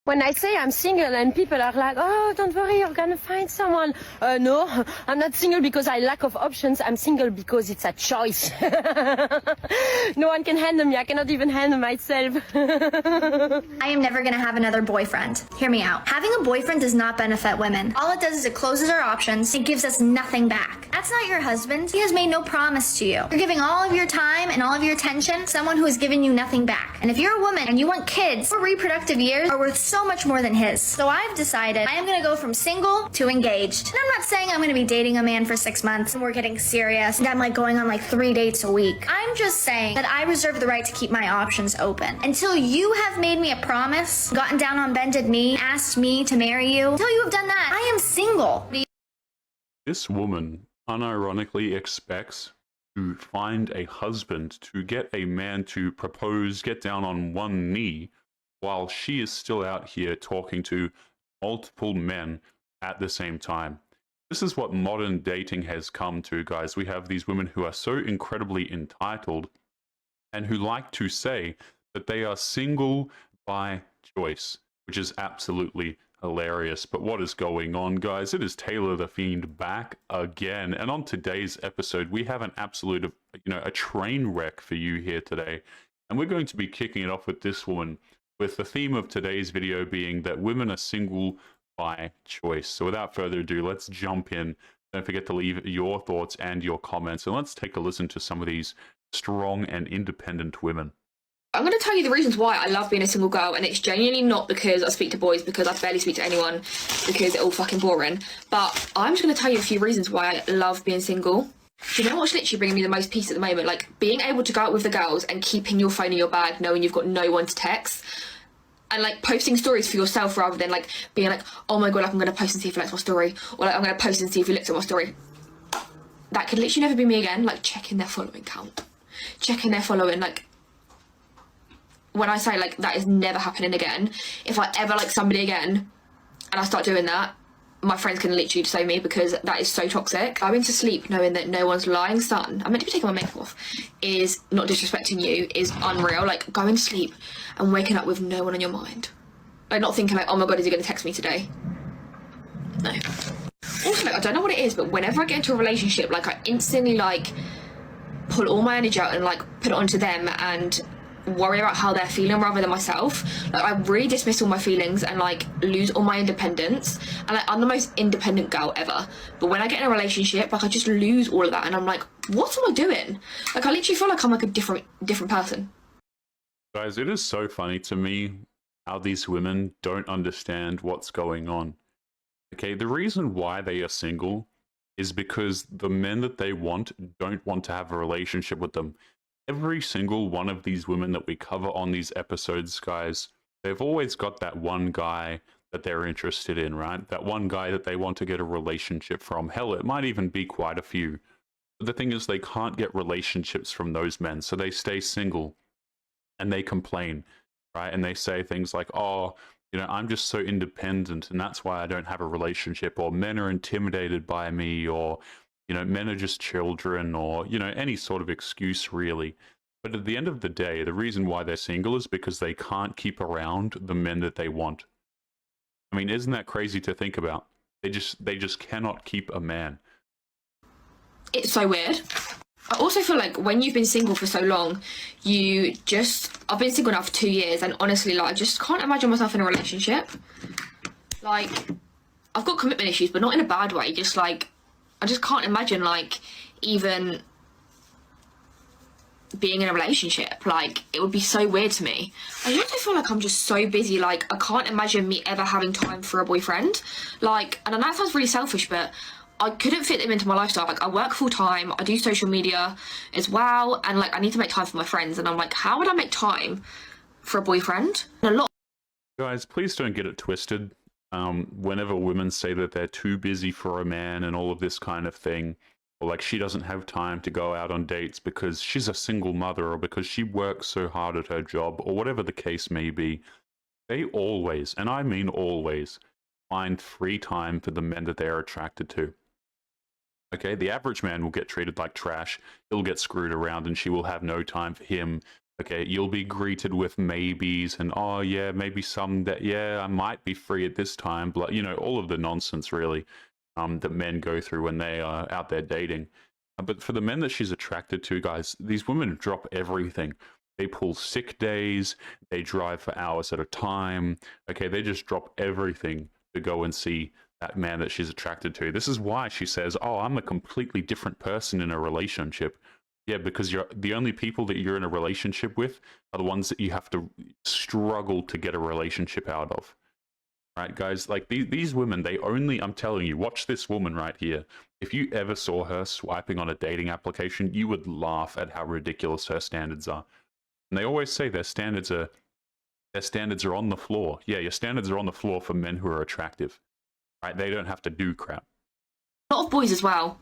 When I say I'm single and people are like, oh, don't worry, you're gonna find someone. No, I'm not single because I lack of options. I'm single because it's a choice. No one can handle me. I cannot even handle myself. I am never gonna have another boyfriend. Hear me out. Having a boyfriend does not benefit women. All it does is it closes our options. It gives us nothing back. That's not your husband. He has made no promise to you. You're giving all of your time and all of your attention to someone who has given you nothing back. And if you're a woman and you want kids, your reproductive years are worth so much more than his. So I've decided I am gonna go from single to engaged. And I'm not saying I'm gonna be dating a man for 6 months and we're getting serious and I'm like going on like 3 dates a week. I'm just saying that I reserve the right to keep my options open. Until you have made me a promise, gotten down on bended knee, asked me to marry you, until you have done that, I am single. This woman unironically expects to find a husband, to get a man to propose, get down on one knee, while she is still out here talking to multiple men at the same time. This is what modern dating has come to, guys. We have these women who are so incredibly entitled and who like to say that they are single by choice, which is absolutely hilarious. But what is going on, guys? It is Taylor the Fiend back again. And on today's episode, we have an absolute, a train wreck for you here today. And we're going to be kicking it off with this woman, with the theme of today's video being that women are single by choice. So without further ado, let's jump in. Don't forget to leave your thoughts and your comments. And let's take a listen to some of these strong and independent women. I'm going to tell you the reasons why I love being a single girl, and it's genuinely not because I speak to boys, because I barely speak to anyone, because they're all fucking boring. But I'm just going to tell you a few reasons why I love being single. You know what's literally bringing me the most peace at the moment? Like, being able to go out with the girls and keeping your phone in your bag, knowing you've got no one to text, and like posting stories for yourself rather than like being like, oh my god, like, I'm going to post and see if he likes my story, or like I'm going to post and see if he looks at my story. That could literally never be me again. Like, checking their following count, checking their following, like, when I say like that is never happening again. If I ever like somebody again and I start doing that, my friends can literally disown me because that is so toxic. Going to sleep knowing that no one's lying, son, I'm meant to be taking my makeup off, is not disrespecting you, is unreal. Like, going to sleep and waking up with no one on your mind. Like, not thinking like, oh my god, is he going to text me today? No. Also, like, I don't know what it is, but whenever I get into a relationship, like, I instantly like pull all my energy out and like put it onto them and worry about how they're feeling rather than myself. Like, I really dismiss all my feelings and like lose all my independence, and like, I'm the most independent girl ever, but when I get in a relationship, like, I just lose all of that and I'm like, what am I doing? Like, I literally feel like I'm like a different person. Guys, it is so funny to me how these women don't understand what's going on. Okay, the reason why they are single is because the men that they want don't want to have a relationship with them. Every single one of these women that we cover on these episodes, guys, they've always got that one guy that they're interested in, right? That one guy that they want to get a relationship from. Hell, it might even be quite a few. But the thing is, they can't get relationships from those men, so they stay single and they complain, right? And they say things like, oh, I'm just so independent and that's why I don't have a relationship, or men are intimidated by me, or men are just children, or, any sort of excuse really. But at the end of the day, the reason why they're single is because they can't keep around the men that they want. I mean, isn't that crazy to think about? They just cannot keep a man. It's so weird. I also feel like when you've been single for so long, I've been single now for 2 years, and honestly, like, I just can't imagine myself in a relationship. Like, I've got commitment issues, but not in a bad way, just like, I just can't imagine, like, even being in a relationship. Like, it would be so weird to me. I also feel like I'm just so busy, like, I can't imagine me ever having time for a boyfriend. Like, and I know that sounds really selfish, but I couldn't fit them into my lifestyle. Like, I work full time, I do social media as well, and like, I need to make time for my friends, and I'm like, how would I make time for a boyfriend? And a lot. Guys, please don't get it twisted. Whenever women say that they're too busy for a man and all of this kind of thing, or like she doesn't have time to go out on dates because she's a single mother, or because she works so hard at her job, or whatever the case may be, they always, and I mean always, find free time for the men that they're attracted to. Okay, the average man will get treated like trash, he'll get screwed around, and she will have no time for him Okay, you'll be greeted with maybes and, oh yeah, maybe someday, yeah, I might be free at this time, but you know, all of the nonsense really that men go through when they are out there dating. But for the men that she's attracted to, guys, these women drop everything. They pull sick days, they drive for hours at a time. Okay, they just drop everything to go and see that man that she's attracted to. This is why she says, oh, I'm a completely different person in a relationship. Yeah, because you're the only people that you're in a relationship with are the ones that you have to struggle to get a relationship out of. Right, guys? Like these women, they only, I'm telling you, watch this woman right here. If you ever saw her swiping on a dating application, you would laugh at how ridiculous her standards are. And they always say their standards are on the floor. Yeah, your standards are on the floor for men who are attractive. Right? They don't have to do crap. A lot of boys as well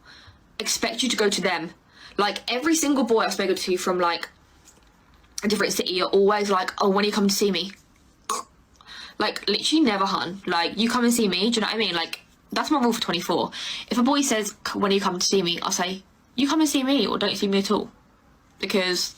expect you to go to them. Like, every single boy I've spoken to from, like, a different city are always like, oh, when are you coming to see me? Like, literally never, hun. Like, you come and see me, do you know what I mean? Like, that's my rule for 24. If a boy says, when are you coming to see me? I'll say, you come and see me or don't see me at all. Because,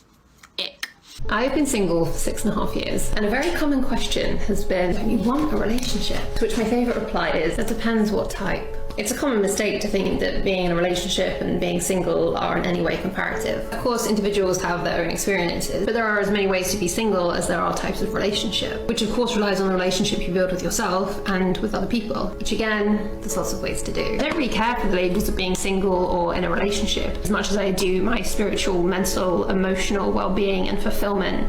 ick. I've been single for 6.5 years, and a very common question has been, don't you want a relationship? To which my favourite reply is, it depends what type. It's a common mistake to think that being in a relationship and being single are in any way comparative. Of course, individuals have their own experiences, but there are as many ways to be single as there are types of relationship, which of course relies on the relationship you build with yourself and with other people, which again, there's lots of ways to do. I don't really care for the labels of being single or in a relationship as much as I do my spiritual, mental, emotional well-being and fulfillment.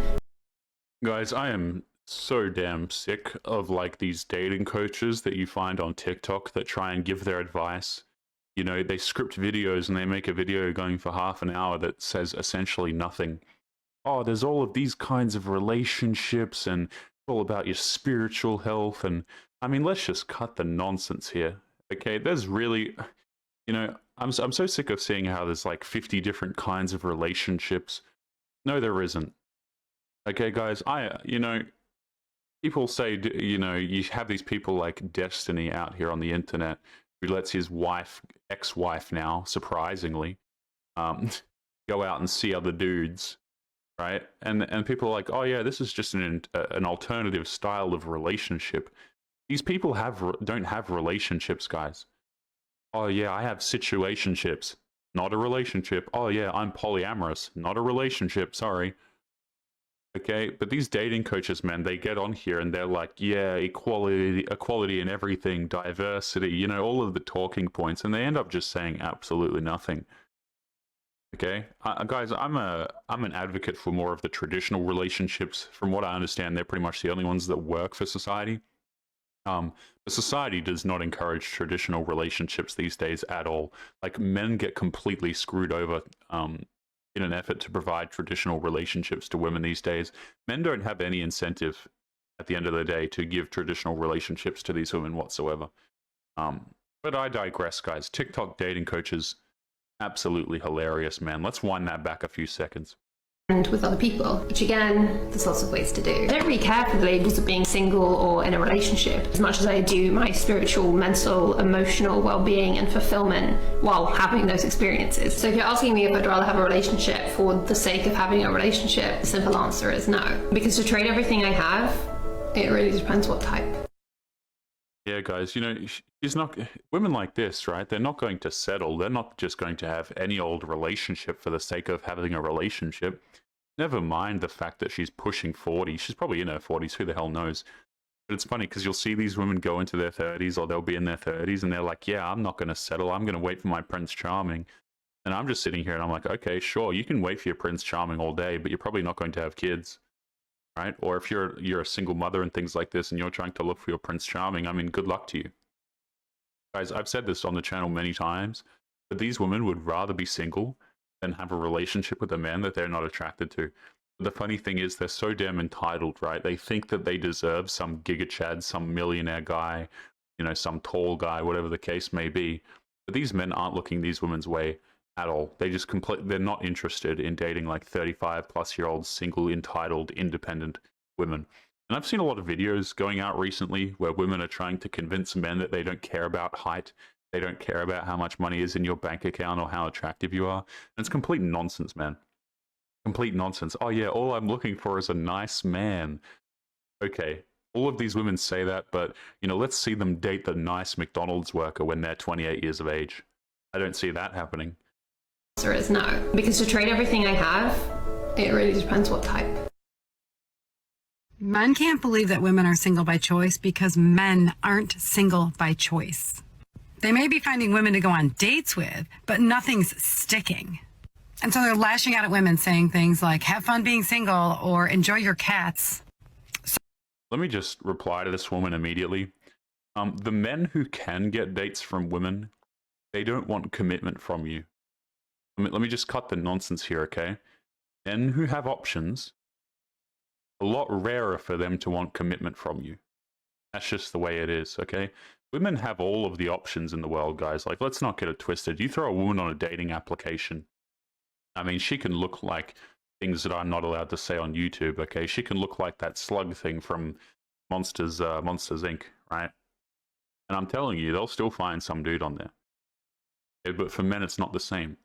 Guys, I am so damn sick of like these dating coaches that you find on TikTok that try and give their advice. You know, they script videos and they make a video going for half an hour that says essentially nothing. Oh, there's all of these kinds of relationships and it's all about your spiritual health. And I mean, let's just cut the nonsense here. Okay, there's really, you know, I'm so sick of seeing how there's like 50 different kinds of relationships. No, there isn't. Okay, guys, you know, people say, you know, you have these people like Destiny out here on the internet who lets his wife, ex-wife now, surprisingly, go out and see other dudes, right? And people are like, oh yeah, this is just an alternative style of relationship. These people don't have relationships, guys. Oh yeah, I have situationships, not a relationship. Oh yeah, I'm polyamorous, not a relationship, sorry. Okay, but these dating coaches, man, they get on here and they're like, yeah, equality in everything, diversity, you know, all of the talking points, and they end up just saying absolutely nothing. Okay, guys, I'm an advocate for more of the traditional relationships. From what I understand, they're pretty much the only ones that work for society. But society does not encourage traditional relationships these days at all. Like, men get completely screwed over in an effort to provide traditional relationships to women these days. Men don't have any incentive at the end of the day to give traditional relationships to these women whatsoever. But I digress, guys. TikTok dating coaches, absolutely hilarious, man. Let's wind that back a few seconds. And with other people, which again, there's lots of ways to do. I don't really care for the labels of being single or in a relationship as much as I do my spiritual, mental, emotional well-being and fulfillment while having those experiences. So if you're asking me if I'd rather have a relationship for the sake of having a relationship, the simple answer is no. Because to trade everything I have, it really depends what type. Yeah, guys, you know, she's not, women like this, right? They're not going to settle. They're not just going to have any old relationship for the sake of having a relationship. Never mind the fact that she's pushing 40. She's probably in her 40s. Who the hell knows? But it's funny because you'll see these women go into their 30s or they'll be in their 30s and they're like, yeah, I'm not going to settle. I'm going to wait for my Prince Charming. And I'm just sitting here and I'm like, okay, sure, you can wait for your Prince Charming all day, but you're probably not going to have kids. Right? Or if you're a single mother and things like this and you're trying to look for your Prince Charming, I mean, good luck to you. Guys, I've said this on the channel many times, but these women would rather be single than have a relationship with a man that they're not attracted to. The funny thing is they're so damn entitled, right? They think that they deserve some Giga Chad, some millionaire guy, you know, some tall guy, whatever the case may be. But these men aren't looking these women's way at all. They just they're not interested in dating like 35-plus-year-old single, entitled, independent women. And I've seen a lot of videos going out recently where women are trying to convince men that they don't care about height, they don't care about how much money is in your bank account or how attractive you are. And it's complete nonsense, man. Complete nonsense. Oh yeah, all I'm looking for is a nice man. Okay, all of these women say that, but let's see them date the nice McDonald's worker when they're 28 years of age. I don't see that happening. Answer is no, because to trade everything I have, it really depends what type. Men can't believe that women are single by choice because men aren't single by choice. They may be finding women to go on dates with, but nothing's sticking. And so they're lashing out at women saying things like, have fun being single or enjoy your cats. Let me just reply to this woman immediately. The men who can get dates from women, they don't want commitment from you. Let me just cut the nonsense here, okay? Men who have options, a lot rarer for them to want commitment from you. That's just the way it is, okay? Women have all of the options in the world, guys. Like, let's not get it twisted. You throw a woman on a dating application, I mean, she can look like things that I'm not allowed to say on YouTube, okay? She can look like that slug thing from Monsters Inc., right? And I'm telling you, they'll still find some dude on there. Okay, but for men, it's not the same.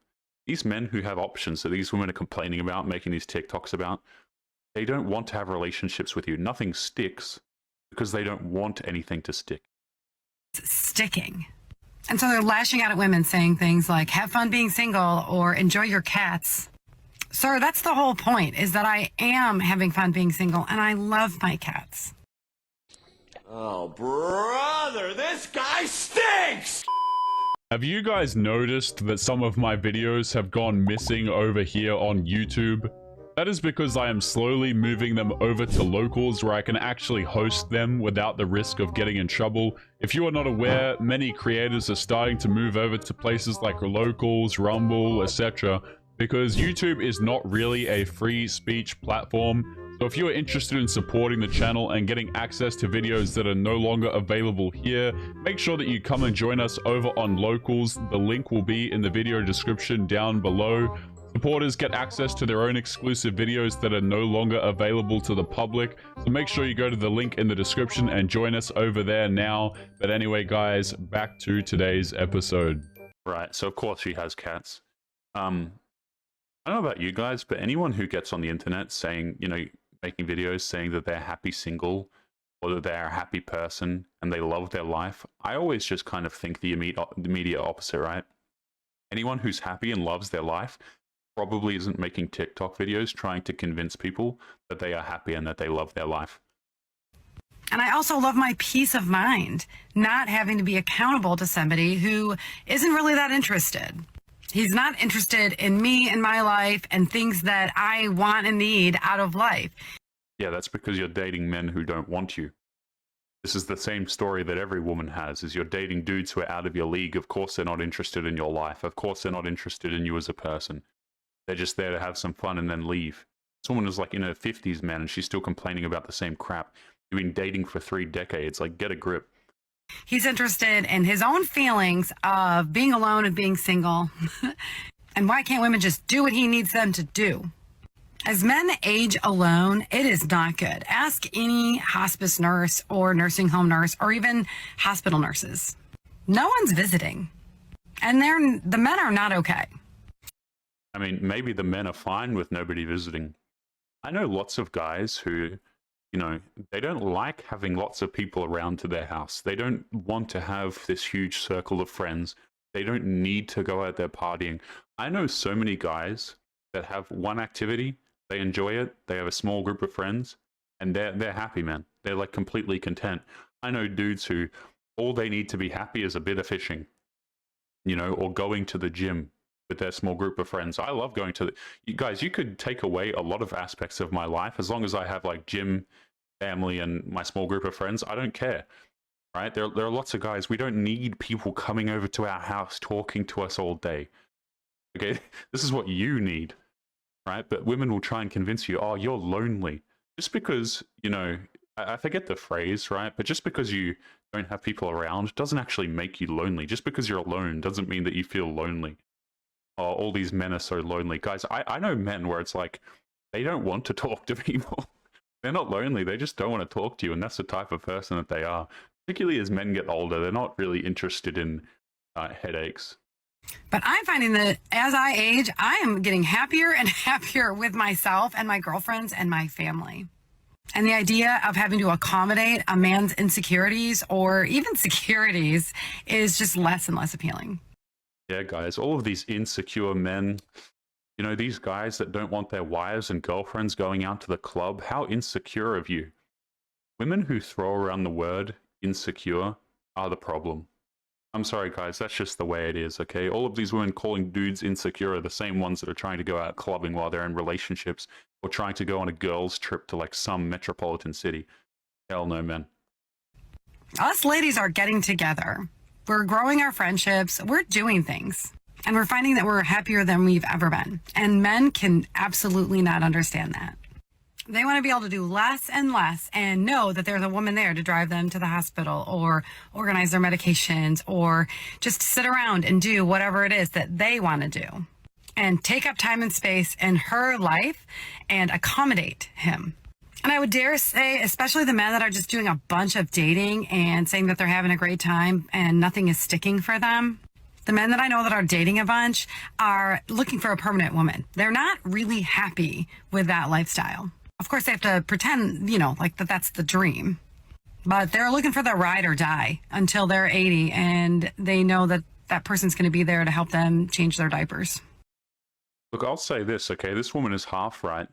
These men who have options that these women are complaining about, making these TikToks about, they don't want to have relationships with you. Nothing sticks because they don't want anything to stick. Sticking. And so they're lashing out at women saying things like, have fun being single or enjoy your cats. Sir, that's the whole point, is that I am having fun being single and I love my cats. Oh, brother, this guy stinks! Have you guys noticed that some of my videos have gone missing over here on YouTube? That is because I am slowly moving them over to locals where I can actually host them without the risk of getting in trouble. If you are not aware, many creators are starting to move over to places like locals, Rumble, etc. because YouTube is not really a free speech platform. So if you are interested in supporting the channel and getting access to videos that are no longer available here, make sure that you come and join us over on locals. The link will be in the video description down below. Supporters get access to their own exclusive videos that are no longer available to the public. So make sure you go to the link in the description and join us over there now. But anyway, guys, back to today's episode. Right, so of course she has cats. I don't know about you guys, but anyone who gets on the internet saying, making videos saying that they're happy single or that they're a happy person and they love their life, I always just kind of think the immediate opposite, right? Anyone who's happy and loves their life probably isn't making TikTok videos trying to convince people that they are happy and that they love their life. And I also love my peace of mind, not having to be accountable to somebody who isn't really that interested. He's not interested in me and my life and things that I want and need out of life. Yeah, that's because you're dating men who don't want you. This is the same story that every woman has, is you're dating dudes who are out of your league. Of course they're not interested in your life. Of course they're not interested in you as a person. They're just there to have some fun and then leave. This woman is like in her 50s, man, and she's still complaining about the same crap. You've been dating for 3 decades. Like, get a grip. He's interested in his own feelings of being alone and being single. And why can't women just do what he needs them to do? As men age alone, it is not good. Ask any hospice nurse or nursing home nurse or even hospital nurses. No one's visiting. And the men are not okay. I mean, maybe the men are fine with nobody visiting. I know lots of guys who, they don't like having lots of people around to their house. They don't want to have this huge circle of friends. They don't need to go out there partying. I know so many guys that have one activity, they enjoy it, they have a small group of friends, and they're happy, man. They're like completely content. I know dudes who all they need to be happy is a bit of fishing, or going to the gym with their small group of friends. I love going to you guys, you could take away a lot of aspects of my life as long as I have like gym, family, and my small group of friends. I don't care, right? There are lots of guys, we don't need people coming over to our house talking to us all day. Okay, this is what you need, right? But women will try and convince you, oh, you're lonely. Just because, I forget the phrase, right? But just because you don't have people around doesn't actually make you lonely. Just because you're alone doesn't mean that you feel lonely. Oh, all these men are so lonely. Guys, I know men where it's like, they don't want to talk to people. They're not lonely, they just don't want to talk to you, and that's the type of person that they are. Particularly as men get older, they're not really interested in headaches. But I'm finding that as I age, I am getting happier and happier with myself and my girlfriends and my family. And the idea of having to accommodate a man's insecurities or even securities is just less and less appealing. Yeah, guys, all of these insecure men, you know, these guys that don't want their wives and girlfriends going out to the club, how insecure of you. Women who throw around the word insecure are the problem. I'm sorry, guys, that's just the way it is, okay? All of these women calling dudes insecure are the same ones that are trying to go out clubbing while they're in relationships or trying to go on a girls' trip to, like, some metropolitan city. Hell no, man. Us ladies are getting together. We're growing our friendships. We're doing things. And we're finding that we're happier than we've ever been. And men can absolutely not understand that. They want to be able to do less and less and know that there's a woman there to drive them to the hospital or organize their medications or just sit around and do whatever it is that they want to do and take up time and space in her life and accommodate him. And I would dare say, especially the men that are just doing a bunch of dating and saying that they're having a great time and nothing is sticking for them. The men that I know that are dating a bunch are looking for a permanent woman. They're not really happy with that lifestyle. Of course, they have to pretend, you know, like that's the dream. But they're looking for the ride or die until they're 80 and they know that that person's going to be there to help them change their diapers. Look, I'll say this, okay? This woman is half right.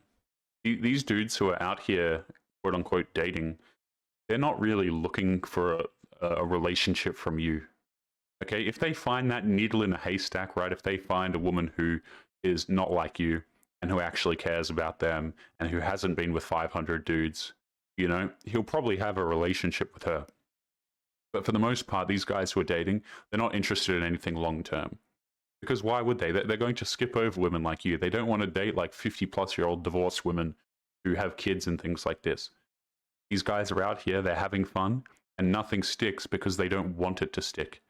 These dudes who are out here, quote unquote, dating, they're not really looking for a relationship from you. Okay? If they find that needle in a haystack, right? If they find a woman who is not like you, and who actually cares about them and who hasn't been with 500 dudes, you know, he'll probably have a relationship with her. But for the most part, these guys who are dating, they're not interested in anything long term. Because why would they? They're going to skip over women like you. They don't want to date like 50-plus-year-old divorced women who have kids and things like this. These guys are out here, they're having fun, and nothing sticks because they don't want it to stick.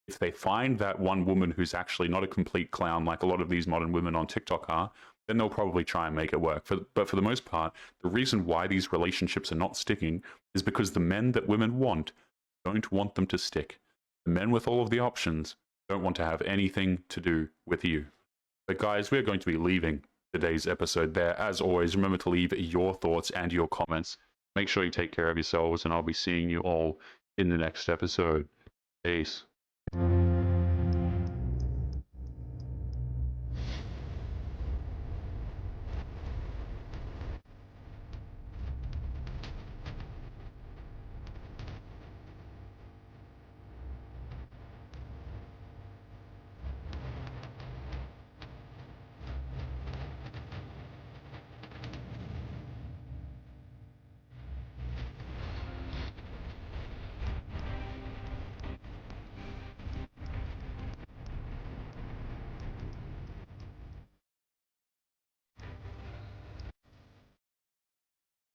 If they find that one woman who's actually not a complete clown like a lot of these modern women on TikTok are, then they'll probably try and make it work. But for the most part, the reason why these relationships are not sticking is because the men that women want don't want them to stick. The men with all of the options don't want to have anything to do with you. But guys, we're going to be leaving today's episode there. As always, remember to leave your thoughts and your comments. Make sure you take care of yourselves, and I'll be seeing you all in the next episode. Peace.